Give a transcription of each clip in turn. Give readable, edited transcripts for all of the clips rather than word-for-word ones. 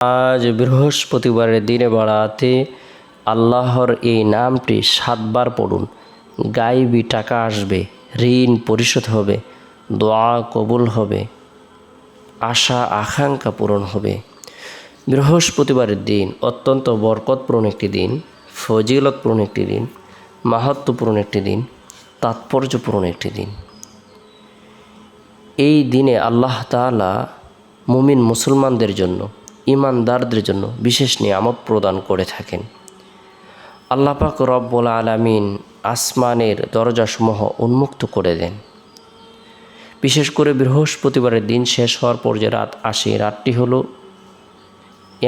আজ বৃহস্পতিবারের দিনে বাড়াতে আল্লাহর এই নামটি 7 বার পড়ুন। গায়েবী টাকা আসবে, ঋণ পরিশোধ হবে, দোয়া কবুল হবে, আশা আকাঙ্ক্ষা পূরণ হবে। বৃহস্পতিবারের দিন অত্যন্ত বরকতপূর্ণ একটি দিন, ফজিলতপূর্ণ একটি দিন, মাহাত্ম্যপূর্ণ একটি দিন, তাৎপর্যপূর্ণ একটি দিন। এই দিনে আল্লাহ তাআলা মুমিন মুসলমানদের জন্য, ঈমানদারদের জন্য বিশেষ নিয়ামত প্রদান করে থাকেন। আল্লাহ পাক রব্বুল আলামিন আসমানের দরজাসমূহ উন্মুক্ত করে দেন। বিশেষ করে বৃহস্পতিবারের দিন শেষ হওয়ার পর যে রাত আসে, রাতটি হলো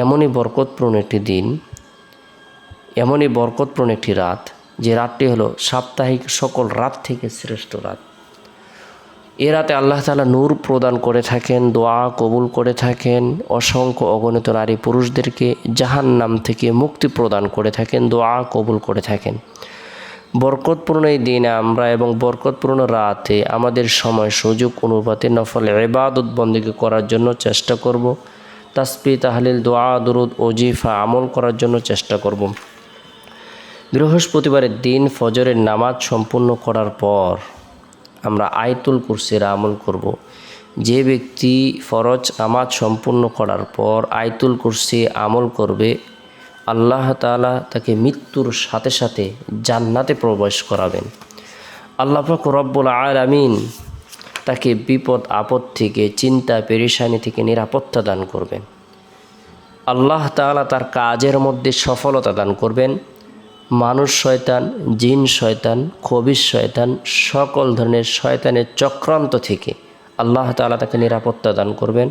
এমনই বরকতপূর্ণ একটি দিন, এমনই বরকতপূর্ণ একটি রাত, যে রাতটি হলো সাপ্তাহিক সকল রাত থেকে শ্রেষ্ঠ রাত। এ রাতে আল্লাহ তাআলা নূর প্রদান করে থাকেন, দোয়া কবুল করে থাকেন, অসংখ্য অগণিত নারী পুরুষদেরকে জাহান্নাম থেকে মুক্তি প্রদান করে থাকেন, দোয়া কবুল করে থাকেন। বরকতপূর্ণ এই দিনে আমরা এবং বরকতপূর্ণ রাতে আমাদের সময় সুযোগ অনুপাতে নফল ইবাদত বন্দেগী করার জন্য চেষ্টা করব। তাসবিহ তাহলিল দোয়া দুরুদ ওজিফা আমল করার জন্য চেষ্টা করব। বৃহস্পতিবারের দিন ফজরের নামাজ সম্পূর্ণ করার পর আমরা আয়াতুল কুরসির আমল করব। যে ব্যক্তি ফরজ নামাজ সম্পূর্ণ করার পর আয়াতুল কুরসি আমল করবে, আল্লাহ তাআলা তাকে মৃত্যুর সাথে সাথে জান্নাতে প্রবেশ করাবেন। আল্লাহ পাক রব্বুল আলামিন তাকে বিপদ আপদ থেকে, চিন্তা পেরেশানি থেকে নিরাপত্তা দান করবেন। আল্লাহ তাআলা তার কাজের মধ্যে সফলতা দান করবেন। মানুষ শয়তান, জিন শয়তান, খবিশ শয়তান, সকল ধরনের শয়তানের চক্রান্ত থেকে আল্লাহ তাআলা তাকে নিরাপত্তা দান করবেন।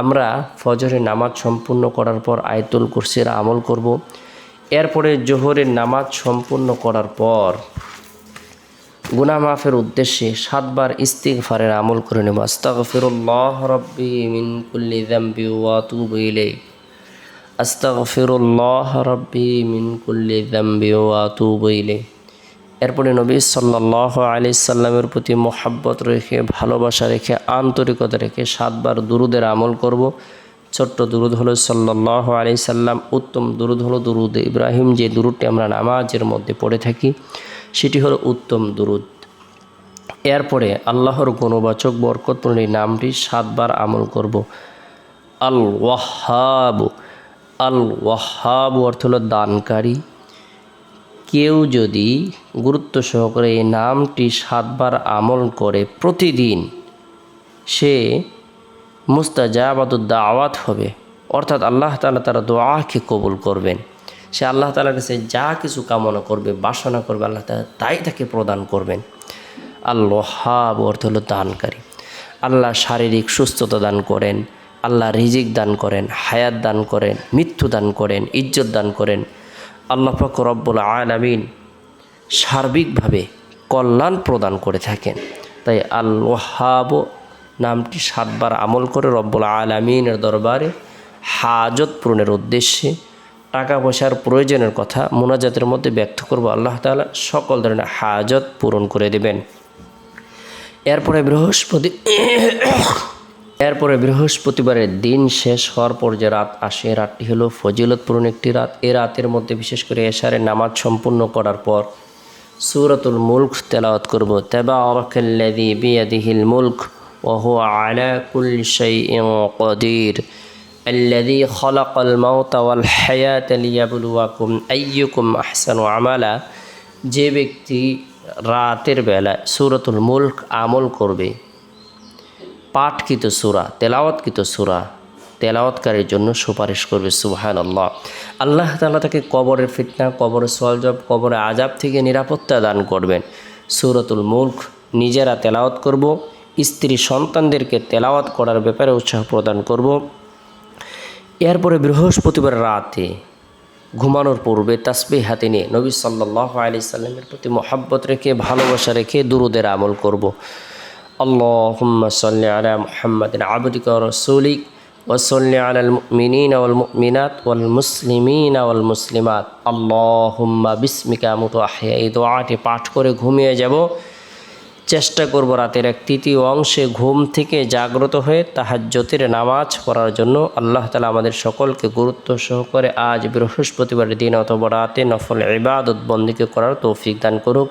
আমরা ফজরের নামাজ সম্পূর্ণ করার পর আয়াতুল কুরসির আমল করব। এরপরে জোহরের নামাজ সম্পূর্ণ করার পর গুনাহ মাফের উদ্দেশ্যে 7 বার ইস্তিগফারের আমল করে নেব। আস্তাগফিরুল্লাহ রাব্বি মিন কুল্লি যামবি ওয়া আতুবু ইলাইহি, আস্তাগফিরুল্লাহ রাব্বি মিন কুল্লি যামবি ওয়া আতুবু ইলাইহি। এরপরে নবী সাল্লাল্লাহু আলাইহি সাল্লামের প্রতি মোহাব্বত রেখে, ভালোবাসা রেখে, আন্তরিকতা রেখে 7 বার দুরুদের আমল করব। ছোট্ট দুরুদ হলো সাল্লাল্লাহু আলাইহি সাল্লাম, উত্তম দুরুদ হলো দুরুদ ইব্রাহিম, যে দুরুদটি আমরা নামাজের মধ্যে পড়ে থাকি, সেটি হলো উত্তম দুরুদ। এরপরে আল্লাহর গুণবাচক বরকতপূর্ণ এই নামটি 7 বার আমল করব। আল ওয়াহ্হাব। আল ওয়াহ্হাব অর্থ হলো দানকারী। কেউ যদি গুরুত্ব সহকারে এই নামটি 7 বার আমল করে প্রতিদিন, সে মুস্তাজাবাতুদ দাওয়াত হবে, অর্থাৎ আল্লাহ তাআলা তার দোয়াকে কবুল করবেন। সে আল্লাহ তাআলার কাছে যা কিছু কামনা করবে, বাসনা করবে, আল্লাহ তাআলা তাই তাকে প্রদান করবেন। আল ওয়াহ্হাব অর্থ হলো দানকারী। আল্লাহ শারীরিক সুস্থতা দান করেন, আল্লাহ রিজিক দান করেন, হায়াত দান করেন, মৃত্যু দান করেন, ইজ্জত দান করেন। আল্লাহ পাক রব্বুল আলামিন সার্বিকভাবে কল্যাণ প্রদান করে থাকেন। তাই আল ওয়াহ্হাব নামটি 7 বার আমল করে রব্বুল আলামিনের দরবারে হাজত পূরণের উদ্দেশ্যে, টাকা পয়সার প্রয়োজনের কথা মুনাজাতের মধ্যে ব্যক্ত করব। আল্লাহ তাআলা সকল ধরনের হাজত পূরণ করে দেবেন। এরপরে বৃহস্পতিবারের দিন শেষ হওয়ার পর যে রাত আসে, রাতটি হলো ফজিলতপূর্ণ একটি রাত। এই রাতের মধ্যে বিশেষ করে এশারের নামাজ সম্পূর্ণ করার পর সূরাতুল মুলক তেলাওয়াত করব। তাবারাকাল্লাযী বিয়াদিহিল মুলক ওয়া হুয়া আলা কুল্লি শাইইন কাদির, আল্লাযী খালাকাল মাউতা ওয়াল হায়াতা লিয়াবলুয়াকুম আইয়ুকুম আহসানু আমালা। যে ব্যক্তি রাতের বেলা সূরাতুল মুলক আমল করবে, পাঠকৃত সূরা, তেলাওয়াতকৃত সূরা তেলাওয়াতকারীর জন্য সুপারিশ করবে। সুবহানাল্লাহ। আল্লাহ তাআলা তাকে কবরের ফিতনা, কবরের সওয়াল, কবরের আযাব থেকে নিরাপত্তা দান করবেন। সূরাতুল মুলক নিজেরা তেলাওয়াত করব, স্ত্রী সন্তানদেরকে তেলাওয়াত করার ব্যাপারে উৎসাহ প্রদান করব। এরপরে বৃহস্পতিবার রাতে ঘুমানোর পূর্বে তাসবিহ হাতে নিয়ে নবী সাল্লাল্লাহু আলাইহি সাল্লামের প্রতি মোহাব্বত রেখে, ভালোবাসা রেখে দুরুদের আমল করব। আল্লাহুম্মা সাল্লি আলা মুহাম্মাদিন আবদিকা ওয়া রাসূলিক ওয়া সাল্লি আলাল মুমিনিনা ওয়াল মুমিনাত ওয়াল মুসলিমিনা ওয়াল মুসলিমাত আল্লাহুম্মা বিসমিকা আমুতু ওয়া আহয়া। এই দোয়াটি পাঠ করে ঘুমিয়ে যাব। চেষ্টা করব রাতের এক তৃতীয় অংশে ঘুম থেকে জাগ্রত হয়ে তাহাজ্জুদের নামাজ পড়ার জন্য। আল্লাহ তাআলা আমাদের সকলকে গুরুত্ব সহকারে আজ বৃহস্পতিবারের দিন অথবা রাতে নফল ইবাদত বন্দেগী করার তৌফিক দান করুক।